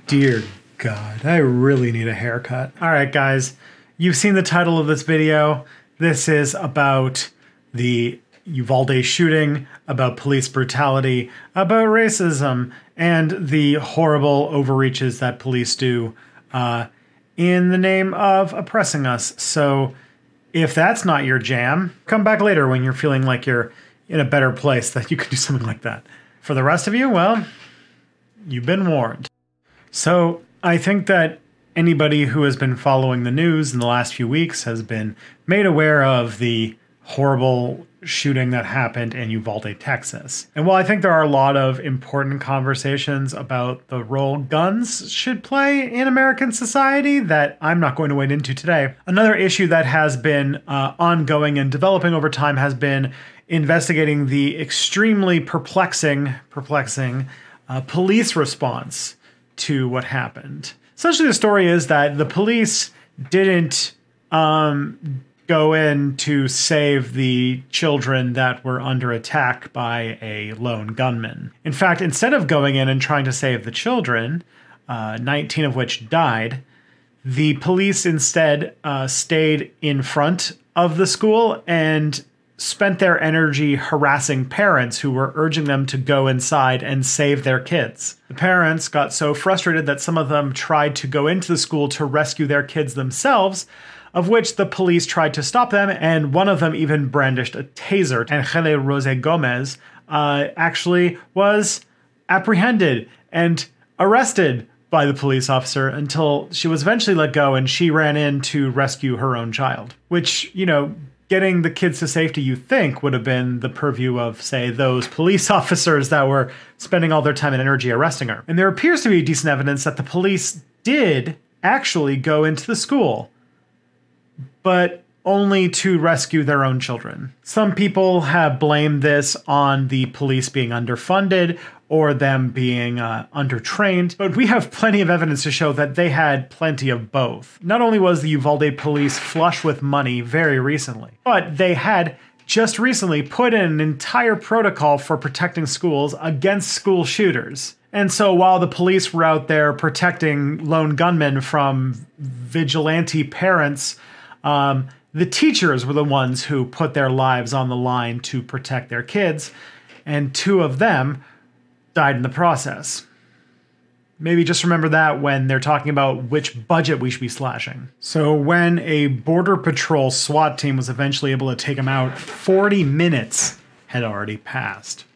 Dear God, I really need a haircut. All right, guys, you've seen the title of this video. This is about the Uvalde shooting, about police brutality, about racism, and the horrible overreaches that police do in the name of oppressing us. So if that's not your jam, come back later when you're feeling like you're in a better place that you could do something like that. For the rest of you, well, you've been warned. So I think that anybody who has been following the news in the last few weeks has been made aware of the horrible shooting that happened in Uvalde, Texas. And while I think there are a lot of important conversations about the role guns should play in American society that I'm not going to wade into today, another issue that has been ongoing and developing over time has been investigating the extremely perplexing police response to what happened. Essentially, the story is that the police didn't go in to save the children that were under attack by a lone gunman. In fact, instead of going in and trying to save the children, 19 of which died, the police instead stayed in front of the school and spent their energy harassing parents who were urging them to go inside and save their kids. The parents got so frustrated that some of them tried to go into the school to rescue their kids themselves, of which the police tried to stop them, and one of them even brandished a taser. Angele Rose Gomez actually was apprehended and arrested by the police officer until she was eventually let go and she ran in to rescue her own child, which, you know, getting the kids to safety, you think, would have been the purview of, say, those police officers that were spending all their time and energy arresting her. And there appears to be decent evidence that the police did actually go into the school, but only to rescue their own children. Some people have blamed this on the police being underfunded or them being undertrained, but we have plenty of evidence to show that they had plenty of both. Not only was the Uvalde police flush with money very recently, but they had just recently put in an entire protocol for protecting schools against school shooters. And so while the police were out there protecting lone gunmen from vigilante parents, the teachers were the ones who put their lives on the line to protect their kids, and 2 of them died in the process. Maybe just remember that when they're talking about which budget we should be slashing. So when a Border Patrol SWAT team was eventually able to take them out, 40 minutes had already passed.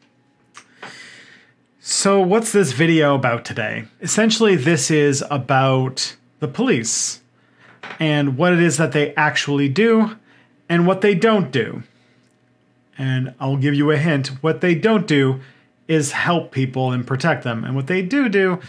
So what's this video about today? Essentially, this is about the police and what it is that they actually do and what they don't do. And I'll give you a hint. What they don't do is help people and protect them. And what they do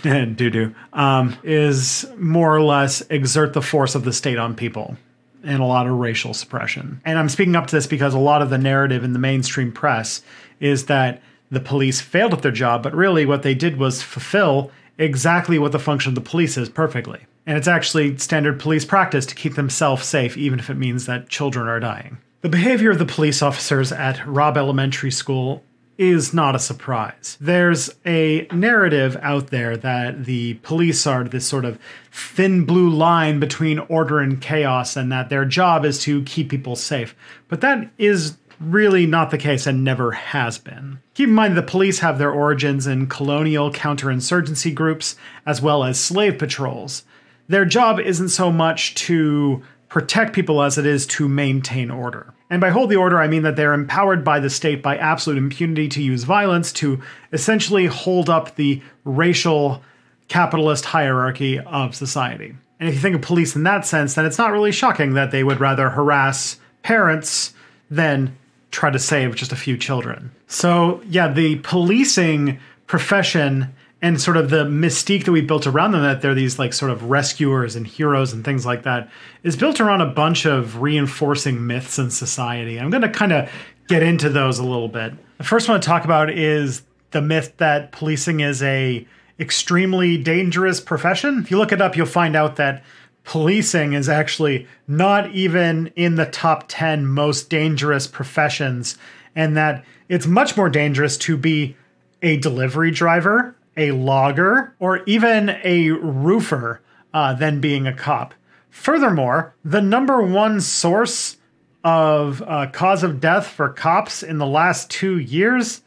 is more or less exert the force of the state on people and a lot of racial suppression. And I'm speaking up to this because a lot of the narrative in the mainstream press is that the police failed at their job, but really what they did was fulfill exactly what the function of the police is perfectly. And it's actually standard police practice to keep themselves safe, even if it means that children are dying. The behavior of the police officers at Robb Elementary School is not a surprise. There's a narrative out there that the police are this sort of thin blue line between order and chaos, and that their job is to keep people safe. But that is really not the case and never has been. Keep in mind the police have their origins in colonial counterinsurgency groups as well as slave patrols. Their job isn't so much to protect people as it is to maintain order. And by hold the order, I mean that they're empowered by the state by absolute impunity to use violence to essentially hold up the racial capitalist hierarchy of society. And if you think of police in that sense, then it's not really shocking that they would rather harass parents than try to save just a few children. So yeah, the policing profession and sort of the mystique that we built around them, that they're these like sort of rescuers and heroes and things like that, is built around a bunch of reinforcing myths in society. I'm going to kind of get into those a little bit. The first one to talk about is the myth that policing is a extremely dangerous profession. If you look it up, you'll find out that policing is actually not even in the top 10 most dangerous professions, and that it's much more dangerous to be a delivery driver a logger, or even a roofer than being a cop. Furthermore, the number one source of cause of death for cops in the last 2 years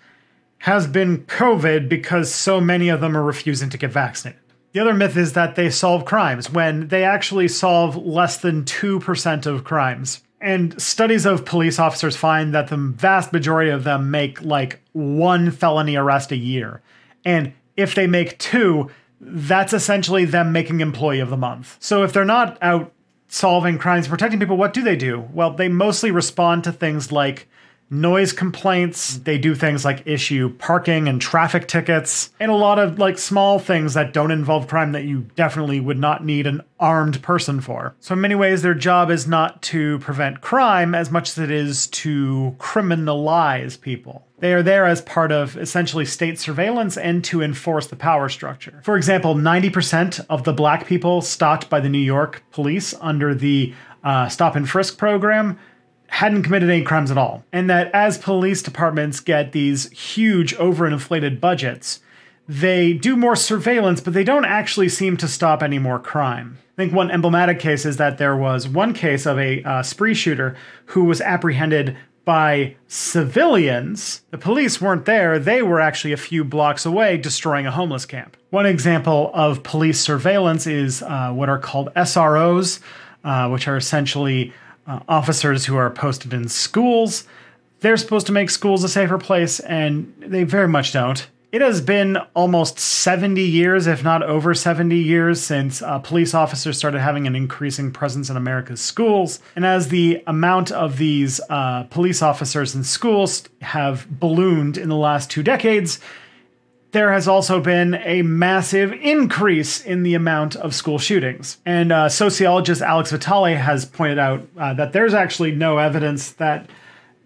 has been COVID, because so many of them are refusing to get vaccinated. The other myth is that they solve crimes, when they actually solve less than 2% of crimes. And studies of police officers find that the vast majority of them make like 1 felony arrest a year. And if they make 2, that's essentially them making Employee of the Month. So if they're not out solving crimes, protecting people, what do? Well, they mostly respond to things like noise complaints. They do things like issue parking and traffic tickets, and a lot of like small things that don't involve crime that you definitely would not need an armed person for. So in many ways, their job is not to prevent crime as much as it is to criminalize people. They are there as part of essentially state surveillance and to enforce the power structure. For example, 90% of the black people stopped by the New York police under the stop and frisk program hadn't committed any crimes at all. And that as police departments get these huge overinflated budgets, they do more surveillance, but they don't actually seem to stop any more crime. I think one emblematic case is that there was one case of a spree shooter who was apprehended by civilians. The police weren't there. They were actually a few blocks away destroying a homeless camp. One example of police surveillance is what are called SROs, which are essentially officers who are posted in schools. They're supposed to make schools a safer place, and they very much don't. It has been almost 70 years, if not over 70 years, since police officers started having an increasing presence in America's schools. And as the amount of these police officers in schools have ballooned in the last 2 decades, there has also been a massive increase in the amount of school shootings. And sociologist Alex Vitale has pointed out that there's actually no evidence that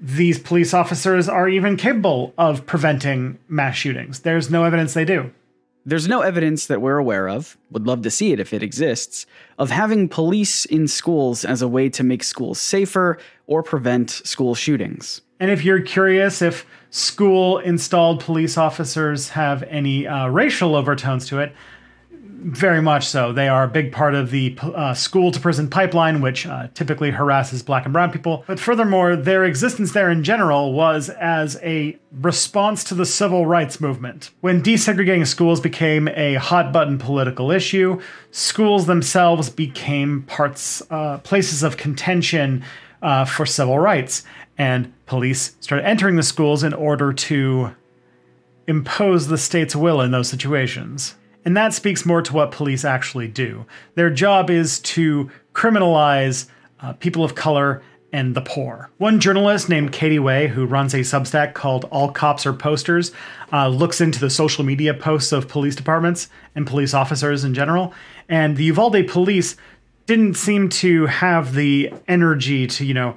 these police officers are even capable of preventing mass shootings. There's no evidence they do. There's no evidence that we're aware of, would love to see it if it exists, of having police in schools as a way to make schools safer or prevent school shootings. And if you're curious if school-installed police officers have any racial overtones to it, very much so. They are a big part of the school-to-prison pipeline, which typically harasses black and brown people. But furthermore, their existence there in general was as a response to the civil rights movement. When desegregating schools became a hot-button political issue, schools themselves became places of contention for civil rights. And police started entering the schools in order to impose the state's will in those situations. And that speaks more to what police actually do. Their job is to criminalize people of color and the poor. One journalist named Katie Way, who runs a Substack called All Cops Are Posters, looks into the social media posts of police departments and police officers in general. And the Uvalde police didn't seem to have the energy to,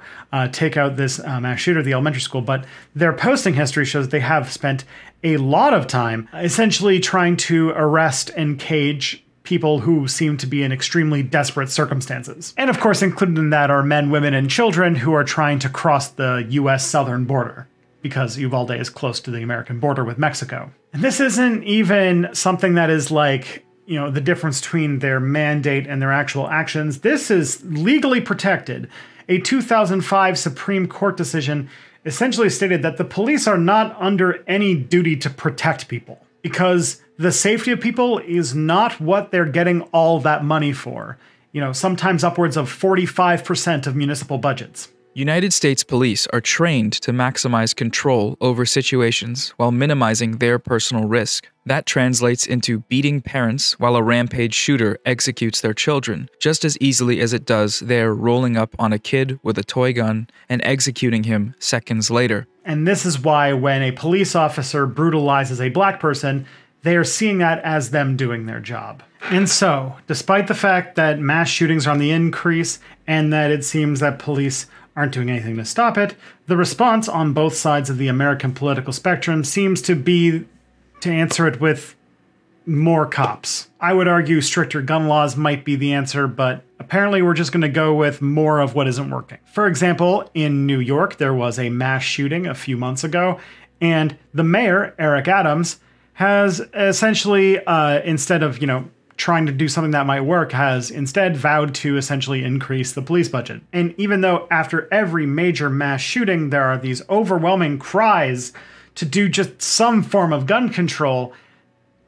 take out this mass shooter at the elementary school, but their posting history shows they have spent a lot of time essentially trying to arrest and cage people who seem to be in extremely desperate circumstances. And of course, included in that are men, women, and children who are trying to cross the US southern border, because Uvalde is close to the American border with Mexico. And this isn't even something that is like, the difference between their mandate and their actual actions. This is legally protected. A 2005 Supreme Court decision essentially stated that the police are not under any duty to protect people, because the safety of people is not what they're getting all that money for. Sometimes upwards of 45% of municipal budgets. United States police are trained to maximize control over situations while minimizing their personal risk. That translates into beating parents while a rampage shooter executes their children, just as easily as it does their rolling up on a kid with a toy gun and executing him seconds later. And this is why when a police officer brutalizes a black person, they are seeing that as them doing their job. And so, despite the fact that mass shootings are on the increase and that it seems that police aren't doing anything to stop it, the response on both sides of the American political spectrum seems to be to answer it with more cops. I would argue stricter gun laws might be the answer, but apparently we're just going to go with more of what isn't working. For example, in New York, there was a mass shooting a few months ago, and the mayor, Eric Adams, has essentially, instead of, trying to do something that might work, has instead vowed to essentially increase the police budget. And even though after every major mass shooting, there are these overwhelming cries to do just some form of gun control,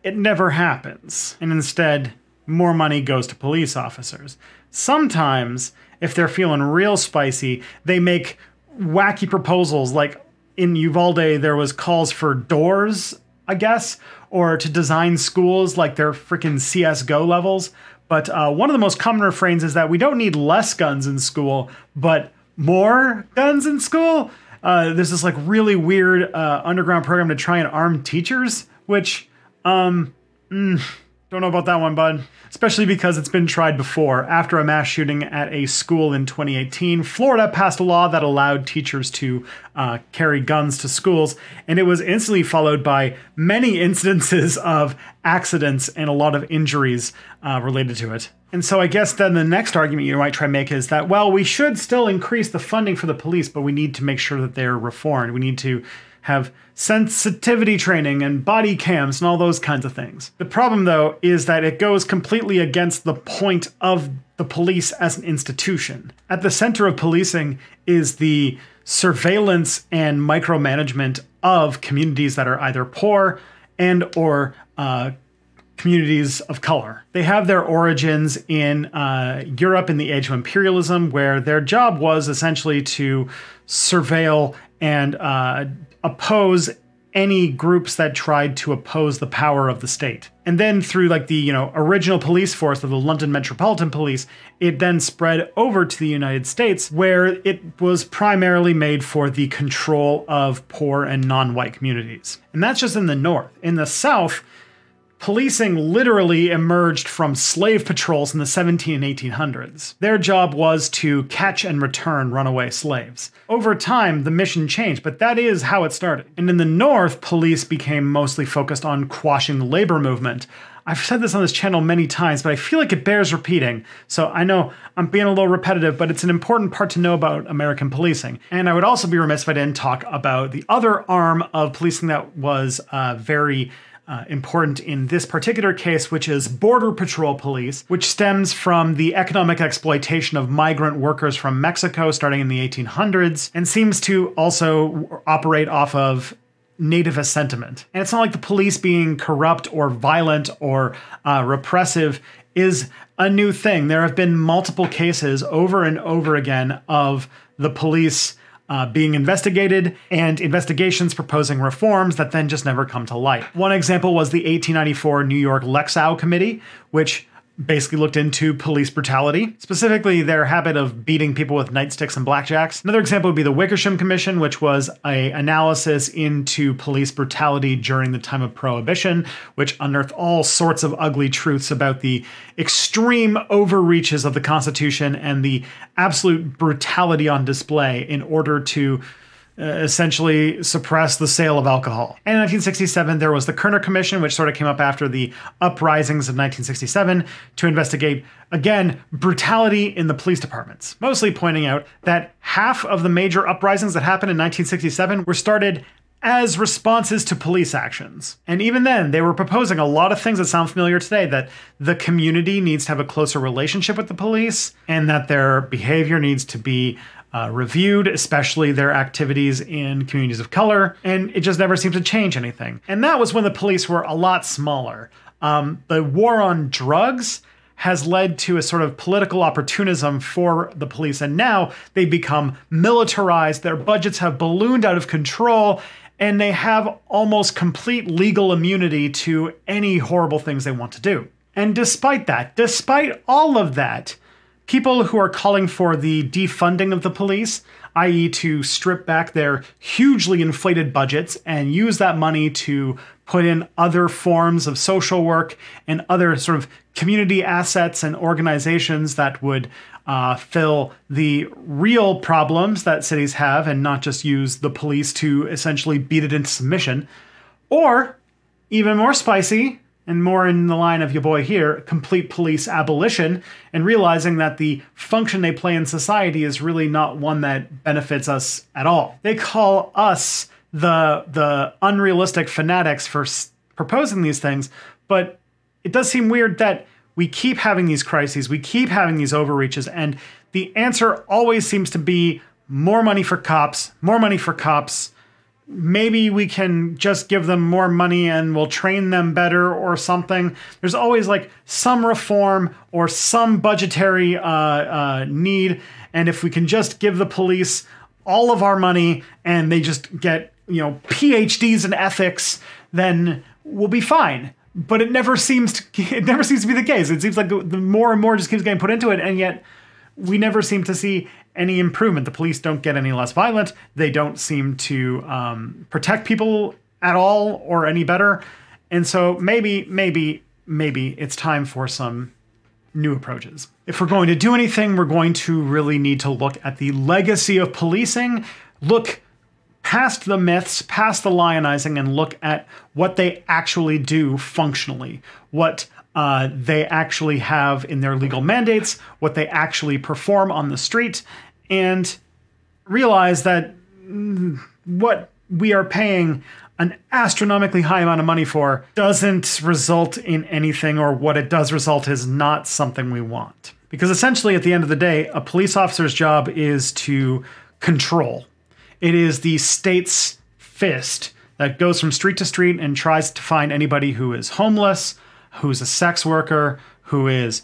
it never happens. And instead, more money goes to police officers. Sometimes, if they're feeling real spicy, they make wacky proposals. Like in Uvalde, there was calls for doors, I guess, or to design schools like they're freaking CSGO levels. But one of the most common refrains is that we don't need less guns in school, but more guns in school. There's this like really weird underground program to try and arm teachers, which don't know about that one, bud. Especially because it's been tried before. After a mass shooting at a school in 2018, Florida passed a law that allowed teachers to carry guns to schools, and it was instantly followed by many incidences of accidents and a lot of injuries related to it. And so I guess then the next argument you might try to make is that, well, we should still increase the funding for the police, but we need to make sure that they're reformed. We need to have sensitivity training and body cams and all those kinds of things. The problem, though, is that it goes completely against the point of the police as an institution. At the center of policing is the surveillance and micromanagement of communities that are either poor and or communities of color. They have their origins in Europe in the age of imperialism, where their job was essentially to surveil and oppose any groups that tried to oppose the power of the state. And then through like the, original police force of the London Metropolitan Police, it then spread over to the United States, where it was primarily made for the control of poor and non-white communities. And that's just in the North. In the South, policing literally emerged from slave patrols in the 17 and 1800s. Their job was to catch and return runaway slaves. Over time, the mission changed, but that is how it started. And in the North, police became mostly focused on quashing the labor movement. I've said this on this channel many times, but I feel like it bears repeating. So I know I'm being a little repetitive, but it's an important part to know about American policing. And I would also be remiss if I didn't talk about the other arm of policing that was very important in this particular case, which is Border Patrol Police, which stems from the economic exploitation of migrant workers from Mexico starting in the 1800s, and seems to also operate off of nativist sentiment. And it's not like the police being corrupt or violent or repressive is a new thing. There have been multiple cases over and over again of the police being investigated and investigations proposing reforms that then just never come to light. One example was the 1894 New York Lexow Committee, which basically looked into police brutality, specifically their habit of beating people with nightsticks and blackjacks. Another example would be the Wickersham Commission, which was an analysis into police brutality during the time of Prohibition, which unearthed all sorts of ugly truths about the extreme overreaches of the Constitution and the absolute brutality on display in order to essentially suppress the sale of alcohol. And in 1967, there was the Kerner Commission, which sort of came up after the uprisings of 1967 to investigate, again, brutality in the police departments, mostly pointing out that half of the major uprisings that happened in 1967 were started as responses to police actions. And even then, they were proposing a lot of things that sound familiar today, that the community needs to have a closer relationship with the police, and that their behavior needs to be reviewed, especially their activities in communities of color, and it just never seemed to change anything. And that was when the police were a lot smaller. The war on drugs has led to a sort of political opportunism for the police, and now they become militarized, their budgets have ballooned out of control, and they have almost complete legal immunity to any horrible things they want to do. And despite that, despite all of that, people who are calling for the defunding of the police, i.e. to strip back their hugely inflated budgets and use that money to put in other forms of social work and other sort of community assets and organizations that would fill the real problems that cities have and not just use the police to essentially beat it into submission. Or, even more spicy, and more in the line of your boy here, complete police abolition, and realizing that the function they play in society is really not one that benefits us at all. They call us the unrealistic fanatics for proposing these things, but it does seem weird that we keep having these crises, we keep having these overreaches, and the answer always seems to be more money for cops, more money for cops. Maybe we can just give them more money and we'll train them better or something. There's always like some reform or some budgetary need. And if we can just give the police all of our money and they just get, PhDs in ethics, then we'll be fine. But it never seems to be the case. It seems like the more and more just keeps getting put into it, and yet we never seem to see any improvement. The police don't get any less violent. They don't seem to protect people at all or any better. And so maybe it's time for some new approaches. If we're going to do anything, we're going to really need to look at the legacy of policing, look past the myths, past the lionizing, and look at what they actually do functionally, what they actually have in their legal mandates, what they actually perform on the street, and realize that what we are paying an astronomically high amount of money for doesn't result in anything, or what it does result is not something we want. Because essentially, at the end of the day, a police officer's job is to control. It is the state's fist that goes from street to street and tries to find anybody who is homeless, who's a sex worker, who is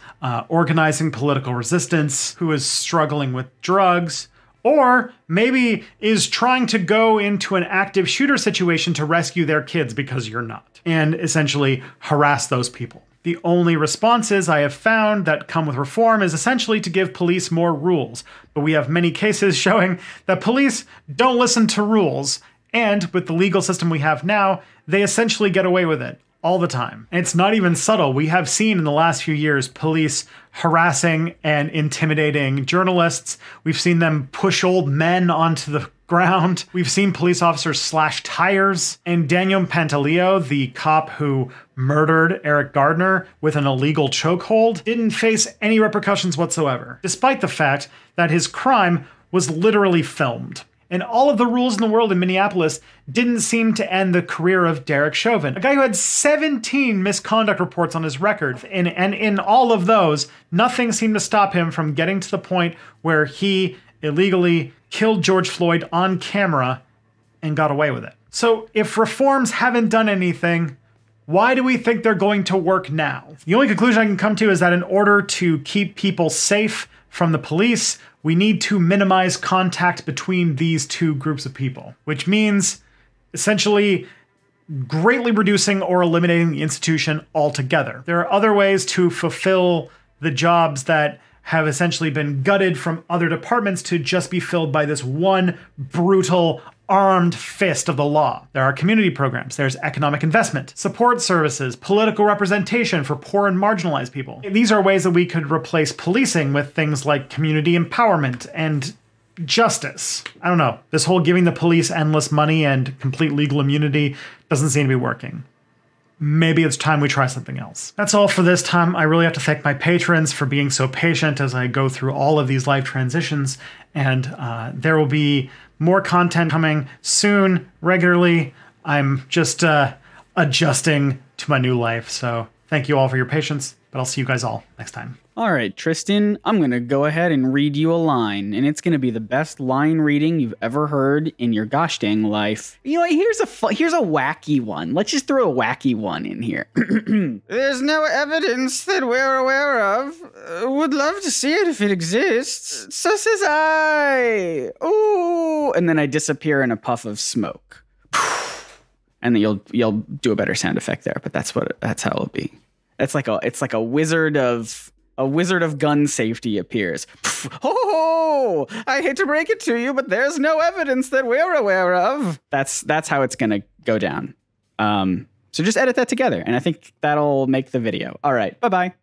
organizing political resistance, who is struggling with drugs, or maybe is trying to go into an active shooter situation to rescue their kids because you're not, and essentially harass those people. The only responses I have found that come with reform is essentially to give police more rules. But we have many cases showing that police don't listen to rules. And with the legal system we have now, they essentially get away with it all the time. And it's not even subtle. We have seen in the last few years police harassing and intimidating journalists. We've seen them push old men onto the ground. We've seen police officers slash tires. And Daniel Pantaleo, the cop who murdered Eric Gardner with an illegal chokehold, didn't face any repercussions whatsoever, despite the fact that his crime was literally filmed. And all of the rules in the world in Minneapolis didn't seem to end the career of Derek Chauvin, a guy who had 17 misconduct reports on his record. And in all of those, nothing seemed to stop him from getting to the point where he illegally killed George Floyd on camera and got away with it. So if reforms haven't done anything, why do we think they're going to work now? The only conclusion I can come to is that in order to keep people safe from the police, we need to minimize contact between these two groups of people, which means essentially greatly reducing or eliminating the institution altogether. There are other ways to fulfill the jobs that have essentially been gutted from other departments to just be filled by this one brutal, armed fist of the law. There are community programs, there's economic investment, support services, political representation for poor and marginalized people. These are ways that we could replace policing with things like community empowerment and justice. I don't know. This whole giving the police endless money and complete legal immunity doesn't seem to be working. Maybe it's time we try something else. That's all for this time. I really have to thank my patrons for being so patient as I go through all of these life transitions, and there will be more content coming soon, regularly. I'm just adjusting to my new life, so thank you all for your patience, but I'll see you guys all next time. All right, Tristan, I'm going to go ahead and read you a line, and it's going to be the best line reading you've ever heard in your gosh dang life. You know what, here's a wacky one. Let's just throw a wacky one in here. There's no evidence that we're aware of. Would love to see it if it exists. So says I. Ooh. And then I disappear in a puff of smoke. And then you'll do a better sound effect there, but that's how it'll be. It's like a wizard of gun safety appears. Oh, I hate to break it to you, but there's no evidence that we're aware of. That's how it's gonna go down. So just edit that together, and I think that'll make the video. All right, bye-bye.